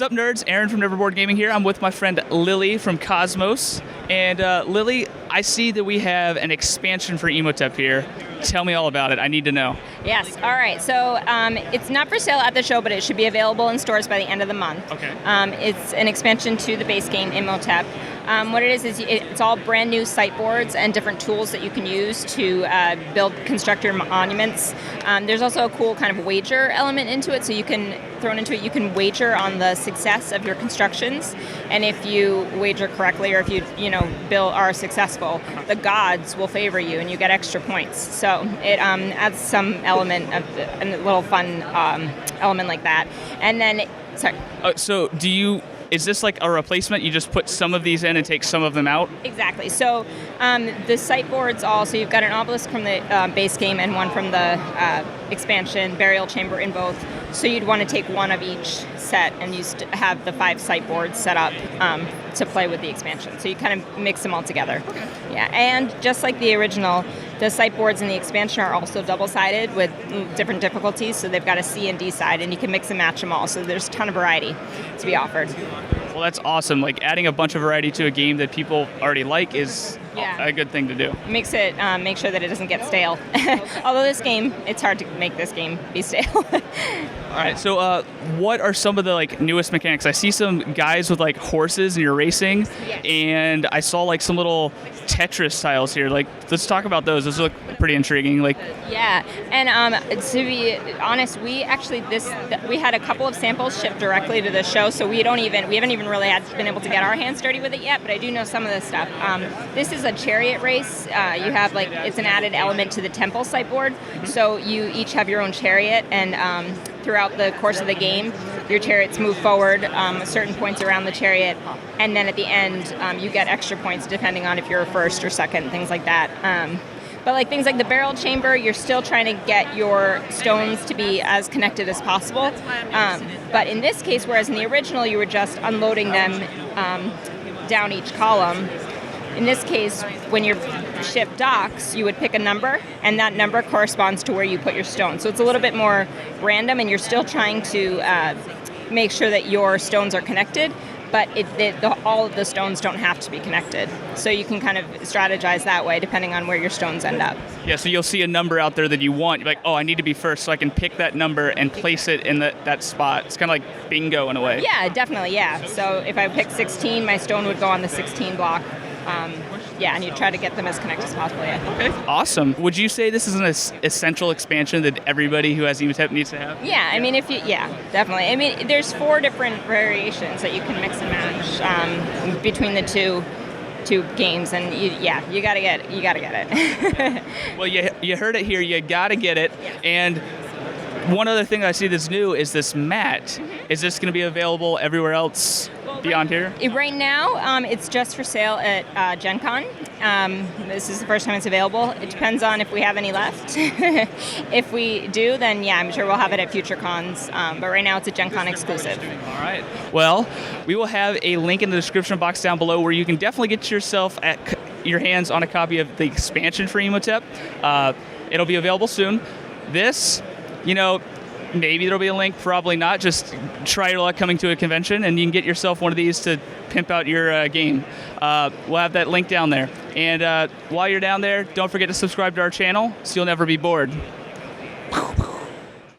up, nerds? Aaron from Neverboard Gaming here. I'm with my friend Lily from Cosmos. And Lily, I see that we have an expansion for Imhotep here. Tell me all about it. I need to know. Yes. All right. So it's not for sale at the show, but it should be available in stores by the end of the month. Okay. It's an expansion to the base game, Imhotep. What it is it's all brand new site boards and different tools that you can use to construct your monuments. There's also a cool kind of wager element into it, so you can wager on the success of your constructions, and if you wager correctly, or if you are successful, the gods will favor you, and you get extra points. So it adds some element of a little fun element like that. And then, sorry. So is this like a replacement? You just put some of these in and take some of them out? Exactly. So the site boards so you've got an obelisk from the base game and one from the expansion, burial chamber in both. So you'd want to take one of each set and have the 5 site boards set up to play with the expansion. So you kind of mix them all together. Okay. Yeah, and just like the original, the site boards in the expansion are also double-sided with different difficulties. So they've got a C and D side, and you can mix and match them all. So there's a ton of variety to be offered. Well, that's awesome. Like, adding a bunch of variety to a game that people already like is a good thing to do. Makes it make sure that it doesn't get stale. Although it's hard to make this game be stale. All right. So, what are some of the newest mechanics? I see some guys with horses and you're racing, and I saw some little Tetris tiles here. Let's talk about those. Those look pretty intriguing. Yeah, and to be honest, we had a couple of samples shipped directly to the show, so we haven't even really been able to get our hands dirty with it yet. But I do know some of this stuff. This is a Chariot Race. You have it's an added element to the temple site board, so you each have your own chariot, and throughout the course of the game, your chariots move forward certain points around the chariot, and then at the end, you get extra points depending on if you're first or second, things like that. But things like the burial chamber, you're still trying to get your stones to be as connected as possible. But in this case, whereas in the original you were just unloading them down each column, in this case, when your ship docks, you would pick a number, and that number corresponds to where you put your stone. So it's a little bit more random, and you're still trying to make sure that your stones are connected, but all of the stones don't have to be connected. So you can kind of strategize that way depending on where your stones end up. Yeah, so you'll see a number out there that you want. You're like, oh, I need to be first, so I can pick that number and place it in that spot. It's kind of like bingo in a way. Yeah, definitely, yeah. So if I pick 16, my stone would go on the 16 block. And you try to get them as connected as possible, yeah. Okay, awesome. Would you say this is an essential expansion that everybody who has Imhotep needs to have? Yeah, I mean, definitely. I mean, there's 4 different variations that you can mix and match between the two games, and you gotta get it. Well, you heard it here. You gotta get it. Yeah. And one other thing I see that's new is this mat. Mm-hmm. Is this going to be available everywhere else beyond here? Right now, it's just for sale at Gen Con. This is the first time it's available. It depends on if we have any left. If we do, then I'm sure we'll have it at future cons. But right now, it's a Gen Con exclusive. All right. Well, we will have a link in the description box down below where you can definitely get your hands on a copy of the expansion for Imhotep. It'll be available soon. This, maybe there'll be a link, probably not. Just try your luck coming to a convention, and you can get yourself one of these to pimp out your game. We'll have that link down there. And while you're down there, don't forget to subscribe to our channel so you'll never be bored.